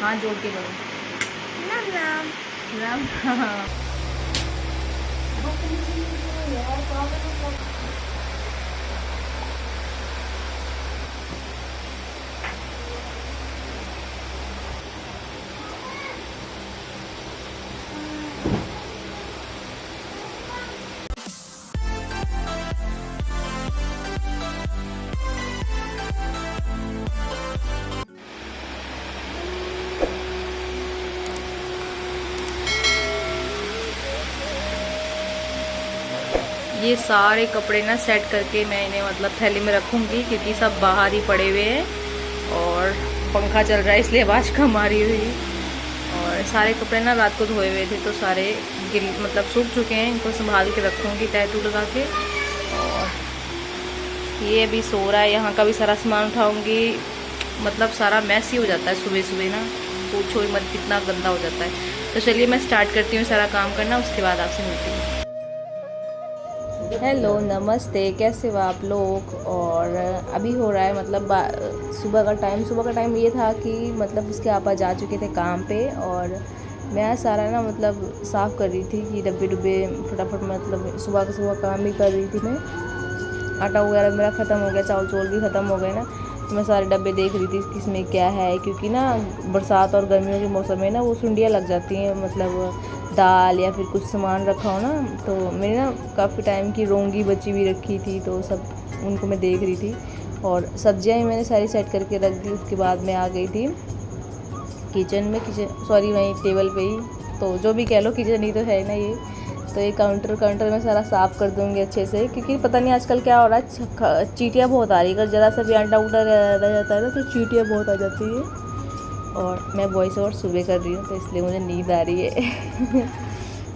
हाथ जोड़ के करो। राम राम। राम राम। ये सारे कपड़े ना सेट करके मैं इन्हें मतलब थैली में रखूँगी, क्योंकि सब बाहर ही पड़े हुए हैं और पंखा चल रहा है इसलिए आवाज़ कम आ रही हुई। और सारे कपड़े ना रात को धोए हुए थे तो सारे गिल मतलब सूख चुके हैं। इनको संभाल के रखूँगी टैटू लगा के। और ये अभी सो रहा है, यहाँ का भी सारा सामान उठाऊँगी। मतलब सारा मैस ही हो जाता है सुबह सुबह ना, पूछो ही मत कितना गंदा हो जाता है। तो चलिए मैं स्टार्ट करती हूँ सारा काम करना, उसके बाद आपसे मिलती हूँ। हेलो नमस्ते, कैसे हो आप लोग। और अभी हो रहा है मतलब सुबह का टाइम ये था कि मतलब उसके आपा जा चुके थे काम पे, और मैं सारा ना मतलब साफ़ कर रही थी कि डब्बे डुब्बे फटाफट, मतलब सुबह काम ही कर रही थी मैं। आटा वगैरह मेरा ख़त्म हो गया, चावल चोल भी ख़त्म हो गए ना, तो मैं सारे डब्बे देख रही थी किसमें क्या है, क्योंकि ना बरसात और गर्मियों के मौसम में ना वो सुंडियाँ लग जाती हैं, मतलब दाल या फिर कुछ सामान रखा हो ना। तो मेरे ना काफ़ी टाइम की रोंगी बची हुई रखी थी, तो सब उनको मैं देख रही थी। और सब्जियां ही मैंने सारी सेट करके रख दी। उसके बाद मैं आ गई थी किचन सॉरी वहीं टेबल पे ही, तो जो भी कह लो किचन ही तो है ना ये। तो ये काउंटर में सारा साफ़ कर दूँगी अच्छे से, क्योंकि पता नहीं आजकल क्या हो रहा है, चींटियाँ बहुत आ रही है। अगर ज़रा सा भी आटा उटा रह जाता है ना तो चींटियाँ बहुत आ जाती है। और मैं वॉइस ओवर सुबह कर रही हूँ तो इसलिए मुझे नींद आ रही है।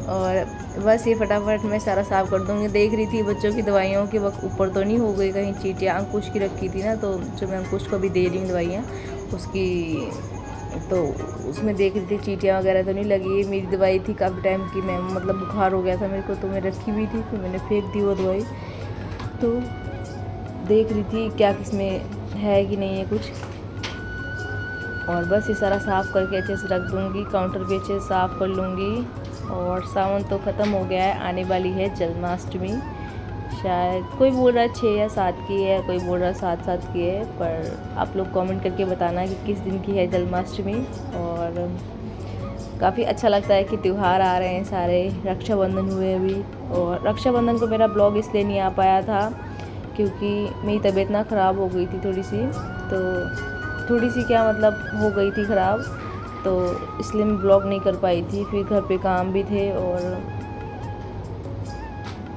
और बस ये फटाफट मैं सारा साफ़ कर दूँगी। देख रही थी बच्चों की दवाइयों की वक्त ऊपर तो नहीं हो गई कहीं चींटियाँ। अंकुश की रखी थी ना, तो जो मैं अंकुश को भी दे रही हूँ दवाइयाँ उसकी, तो उसमें देख रही थी चींटियाँ वगैरह तो नहीं लगी। मेरी दवाई थी काफ़ी टाइम की, मैं मतलब बुखार हो गया था मेरे को, तो मैं रखी हुई थी, तो मैंने फेंक दी वो दवाई। तो देख रही थी क्या किसमें है कि नहीं है कुछ। और बस ये सारा साफ़ करके अच्छे से रख दूँगी, काउंटर भी अच्छे से साफ़ कर लूँगी। और सावन तो ख़त्म हो गया है, आने वाली है जन्माष्टमी। शायद कोई बोल रहा है 6 या 7 की है, कोई बोल रहा है 7 की है, पर आप लोग कमेंट करके बताना कि किस दिन की है जन्माष्टमी। और काफ़ी अच्छा लगता है कि त्यौहार आ रहे हैं सारे। रक्षाबंधन हुए अभी, और रक्षाबंधन को मेरा ब्लॉग इसलिए नहीं आ पाया था क्योंकि मेरी तबीयत ना ख़राब हो गई थी थोड़ी सी, तो थोड़ी सी क्या मतलब हो गई थी ख़राब, तो इसलिए मैं ब्लॉग नहीं कर पाई थी। फिर घर पे काम भी थे, और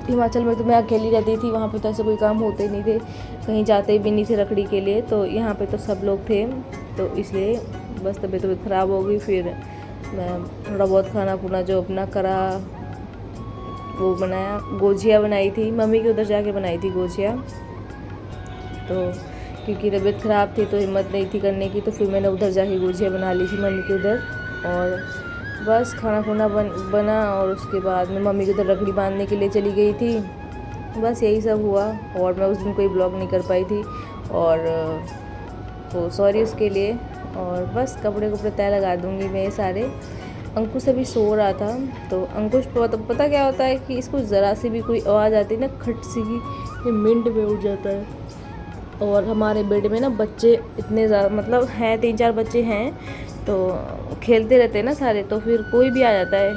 हिमाचल में तो मैं अकेली रहती थी, वहाँ पे तो ऐसे कोई काम होते नहीं थे, कहीं जाते भी नहीं थे रखड़ी के लिए। तो यहाँ पे तो सब लोग थे, तो इसलिए बस तबीयत ख़राब हो गई। फिर मैं थोड़ा बहुत खाना खुना जो अपना करा वो बनाया। गोजिया बनाई थी, मम्मी के उधर जाके बनाई थी गोजिया, तो क्योंकि तबीयत ख़राब थी तो हिम्मत नहीं थी करने की, तो फिर मैंने उधर जाके गुजिया बना ली थी मम्मी के उधर। और बस खाना खुना बना, और उसके बाद मैं मम्मी के उधर रखड़ी बांधने के लिए चली गई थी। बस यही सब हुआ, और मैं उस दिन कोई ब्लॉग नहीं कर पाई थी, और तो सॉरी उसके लिए। और बस कपड़े तय लगा दूँगी मैं ये सारे। अंकुश अभी सो रहा था, तो अंकुश पता क्या होता है कि इसको ज़रा सी भी कोई आवाज़ आती है ना खट सी की, ये मिनट में उठ जाता है। और हमारे बेड में ना बच्चे इतने ज़्यादा मतलब हैं, 3-4 बच्चे हैं, तो खेलते रहते हैं ना सारे, तो फिर कोई भी आ जाता है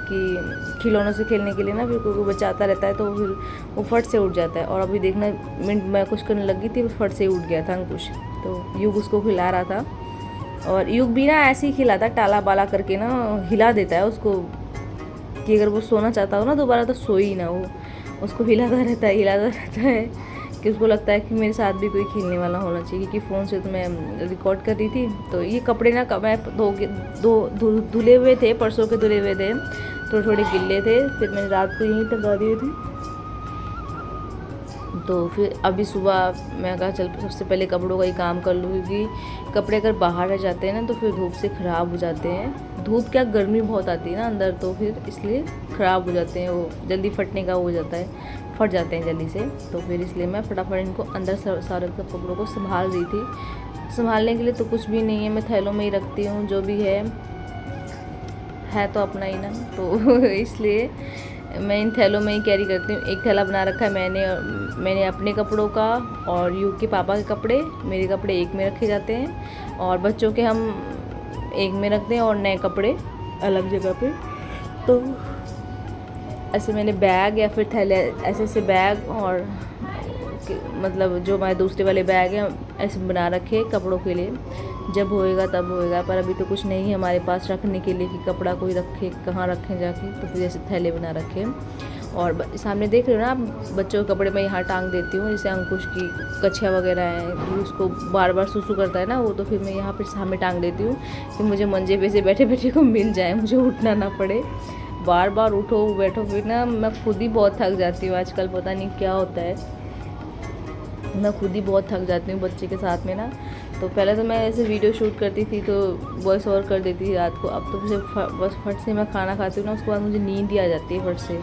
कि खिलौनों से खेलने के लिए ना, फिर कोई बच्चा आता रहता है, तो फिर वो फट से उठ जाता है। और अभी देखना मिनट मैं कुछ करने लगी थी, फट से उठ गया था अंकुश। तो युग उसको खिला रहा था, और युग भी ना ऐसे ही खिलाता, टाला बाला करके ना हिला देता है उसको, कि अगर वो सोना चाहता हो ना दोबारा तो सोई ना वो, उसको हिलाता रहता है कि उसको लगता है कि मेरे साथ भी कोई खेलने वाला होना चाहिए। क्योंकि फ़ोन से तो मैं रिकॉर्ड कर रही थी। तो ये कपड़े ना मैं धुले हुए थे, परसों के धुले हुए थे, थोड़े थोड़े गिल्ले थे, फिर मैंने रात को यहीं टंगा दिए थे। तो फिर अभी सुबह मैं कहा चल सबसे पहले कपड़ों का ही काम कर लूँ, क्योंकि कपड़े अगर बाहर रह जाते हैं ना तो फिर धूप से ख़राब हो जाते हैं। धूप क्या गर्मी बहुत आती है ना अंदर, तो फिर इसलिए ख़राब हो जाते हैं, वो जल्दी फटने का हो जाता है। फट जाते हैं जल्दी से। तो फिर इसलिए मैं फटाफट इनको अंदर सारे कपड़ों को संभाल रही थी। संभालने के लिए तो कुछ भी नहीं है, मैं थैलों में ही रखती हूँ, जो भी है तो अपना ही ना, तो इसलिए मैं इन थैलों में ही कैरी करती हूँ। एक थैला बना रखा है मैंने अपने कपड़ों का, और यू के पापा के कपड़े, मेरे कपड़े एक में रखे जाते हैं, और बच्चों के हम एक में रखते हैं, और नए कपड़े अलग जगह पे। तो ऐसे मैंने बैग या फिर थैले ऐसे बैग, और मतलब जो हमारे दूसरे वाले बैग हैं ऐसे बना रखे कपड़ों के लिए, जब होएगा तब होएगा। पर अभी तो कुछ नहीं है हमारे पास रखने के लिए कि कपड़ा कोई रखे, कहाँ रखें जाके, तो फिर ऐसे थैले बना रखे। और सामने देख रहे हो ना आप, बच्चों के कपड़े मैं यहाँ टांग देती हूँ। जैसे अंकुश की कछिया वगैरह है, तो उसको बार बार सुसु करता है ना वो, तो फिर मैं यहाँ पर सामने टांग देती हूँ कि मुझे मंजे पे से बैठे बैठे को मिल जाए, मुझे उठना ना पड़े, बार बार उठो बैठो। फिर ना मैं खुद ही बहुत थक जाती हूँ आजकल, पता नहीं क्या होता है, मैं खुद ही बहुत थक जाती हूँ बच्चे के साथ में ना। तो पहले तो मैं ऐसे वीडियो शूट करती थी तो वॉइस ओवर कर देती थी रात को, अब तो बस फट से मैं खाना खाती हूँ ना, उसके बाद मुझे नींद ही आ जाती है फट से।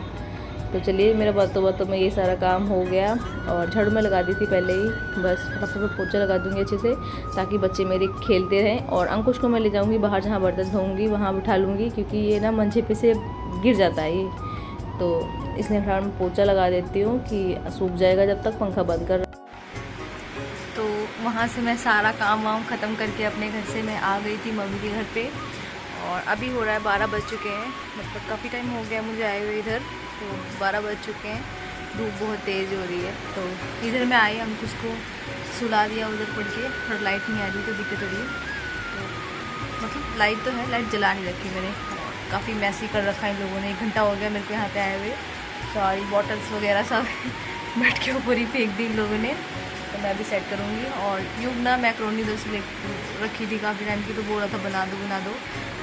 तो चलिए मेरा बातों में ये सारा काम हो गया, और झाड़ू में लगा दी थी पहले ही, बस फटाफट पोछा लगा दूँगी अच्छे से, ताकि बच्चे मेरे खेलते रहें। और अंकुश को मैं ले जाऊँगी बाहर, जहाँ बर्तन धोऊँगी वहाँ बिठा लूँगी, क्योंकि ये ना मंचे पे से गिर जाता है ये, तो इसलिए फटाफट मैं पोछा लगा देती हूँ कि सूख जाएगा जब तक, पंखा बंद कर। तो वहाँ से मैं सारा काम वाम ख़त्म करके अपने घर से मैं आ गई थी मम्मी के घर पे, और अभी हो रहा है 12 बज चुके हैं, मतलब काफ़ी टाइम हो गया मुझे आए हुए इधर, तो 12 बज चुके हैं, धूप बहुत तेज़ हो रही है। तो इधर मैं आई, हम उसको सुला दिया उधर पड़ के, थोड़ा लाइट नहीं आ रही तो दिक्कत हो रही है, तो मतलब लाइट तो है, लाइट जला नहीं रखी मैंने, काफ़ी मैसी कर रखा है इन लोगों ने। 1 घंटा हो गया मेरे को यहाँ पे आए हुए, सारी बॉटल्स वगैरह सब बेड के ऊपर ही फेंक दी इन लोगों ने, तो मैं भी सेट करूँगी। और यूँ ना मैक्रोनी उधर से रखी थी काफ़ी टाइम की, तो बोल रहा था बना दो,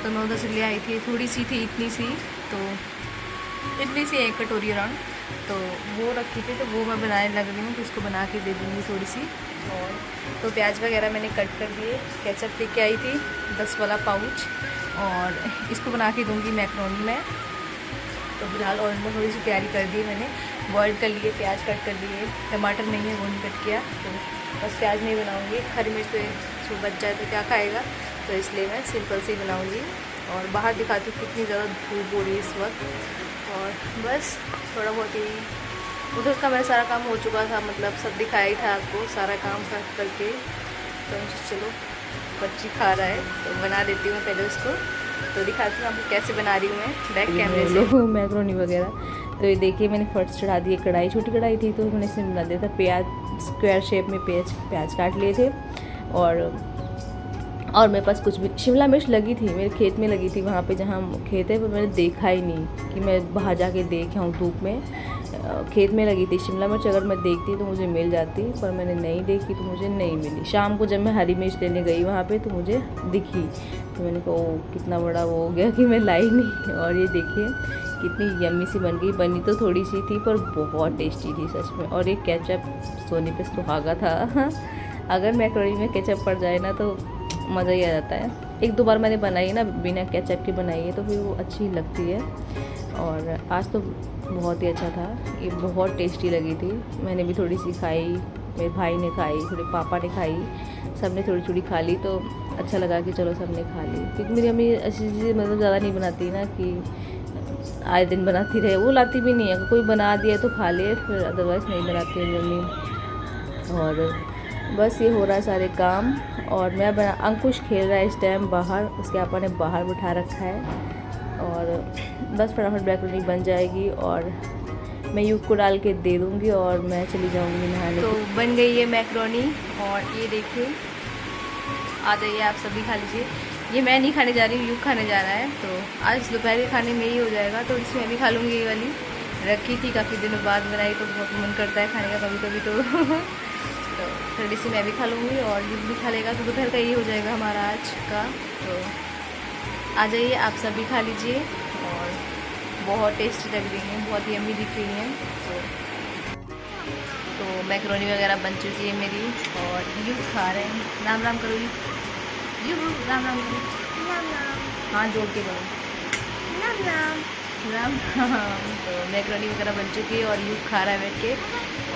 तो मैं उधर से ले आई थी, थोड़ी सी थी, इतनी सी, तो इतनी सी 1 कटोरी अराउंड, तो वो रखी थी, तो वो मैं बनाने लग रही हूँ, तो उसको बना के दे दूँगी थोड़ी सी। और तो प्याज वगैरह मैंने कट कर दिए, केचप लेके आई थी 10 वाला पाउच, और इसको बना के दूँगी मैक्रोनी में। तो फिलहाल और इनमें थोड़ी सी तैयारी कर दी मैंने, बॉयल कर लिए, प्याज कट कर लिए, टमाटर नहीं है वो नहीं कट किया, तो बस प्याज नहीं बनाऊँगी, हरी मिर्च तो बच जाए तो क्या खाएगा, तो इसलिए मैं सिंपल से ही बनाऊँगी। और बाहर दिखाती हूँ कितनी ज़्यादा धूप हो रही है इस वक्त, और बस थोड़ा बहुत ही उधर का मेरा सारा काम हो चुका था, मतलब सब दिखाया ही था आपको सारा काम करके। तो चलो बच्ची खा रहा है तो बना देती हूँ पहले उसको, तो दिखाती हूँ आपको कैसे बना रही हूँ मैं बैक कैमरे से मैक्रोनी वगैरह। तो ये देखिए मैंने फर्स्ट चढ़ा दिए कढ़ाई, छोटी कढ़ाई थी तो मैंने इसमें बना दिया था प्याज, स्क्वायर शेप में प्याज काट लिए थे। और मेरे पास कुछ भी, शिमला मिर्च लगी थी मेरे खेत में, लगी थी वहाँ पे जहाँ खेत है, पर मैंने देखा ही नहीं कि मैं बाहर जाके देख आऊँ धूप में, खेत में लगी थी शिमला मिर्च। अगर मैं देखती तो मुझे मिल जाती, पर मैंने नहीं देखी तो मुझे नहीं मिली। शाम को जब मैं हरी मिर्च लेने गई वहाँ पे तो मुझे दिखी, तो मैंने कहा ओ कितना बड़ा वो हो गया कि मैं लाई नहीं। और ये देखिए कितनी यम्मी सी बन गई, बनी तो थोड़ी सी थी पर बहुत टेस्टी थी सच में। और एक केचप सोने पे सुहागा था अगर मैक्रोनी में केचप पड़ जाए ना तो मज़ा ही आ जाता है। 1-2 बार मैंने बनाई ना बिना केचप की बनाई है, तो फिर वो अच्छी लगती है। और आज तो बहुत ही अच्छा था, ये बहुत टेस्टी लगी थी। मैंने भी थोड़ी सी खाई, मेरे भाई ने खाई, थोड़े पापा ने खाई, सब ने थोड़ी थोड़ी खा ली, तो अच्छा लगा कि चलो सब ने खा ली। क्योंकि मेरी अम्मी ऐसी चीज़ें मतलब ज़्यादा नहीं बनाती ना कि आए दिन बनाती रहे, वो लाती भी नहीं है, कोई बना दिया तो खा ले, फिर अदरवाइज़ नहीं बनाती है मम्मी। और बस ये हो रहा है सारे काम। और मैं अंकुश खेल रहा है इस टाइम बाहर, उसके पापा ने बाहर बिठा रखा है। और बस फटाफट मैक्रोनी बन जाएगी और मैं यूक को डाल के दे दूँगी और मैं चली जाऊँगी नहाने। तो बन गई है मैक्रोनी, और ये देखिए आ जाइए आप सभी खा लीजिए। ये मैं नहीं खाने जा रही हूँ, यूक खाने जा रहा है, तो आज दोपहर के खाने में ही हो जाएगा, तो इसमें मैं भी खा लूँगी। ये वाली रखी थी काफ़ी दिनों बाद बनाई, तो बहुत मन करता है खाने का कभी कभी, तो थोड़ी सी मैं भी खा लूँगी और यूक भी खा लेगा, तो दोपहर का ये हो जाएगा हमारा आज का। तो आ जाइए आप सभी खा लीजिए, और बहुत टेस्टी लग रही हैं, बहुत ही यम्मी दिख रही हैं। तो मैक्रोनी वगैरह बन चुकी है मेरी, और यूक खा रहे हैं। राम राम करो यूक, राम राम करो, नाम नाम हाँ जोड़ के करो, नाम नाम। राम राम। तो मैकरोनी वगैरह बन चुकी है और यूँ खा रहा है बैठ के,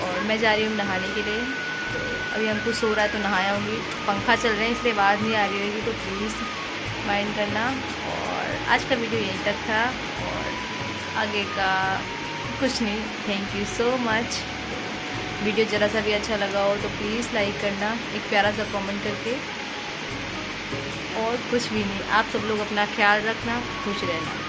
और मैं जा रही हूँ नहाने के लिए। तो अभी हमको सो रहा है तो नहाया होंगी, पंखा चल रहे हैं इसलिए आवाज़ नहीं आ रही होगी, तो प्लीज़ माइंड करना। और आज का वीडियो यहीं तक था, और आगे का कुछ नहीं। Thank you so much. Video ज़रा सा भी अच्छा लगा हो तो प्लीज़ लाइक करना, एक प्यारा सा कमेंट करके, और कुछ भी नहीं। आप सब लोग अपना ख्याल रखना, खुश रहना।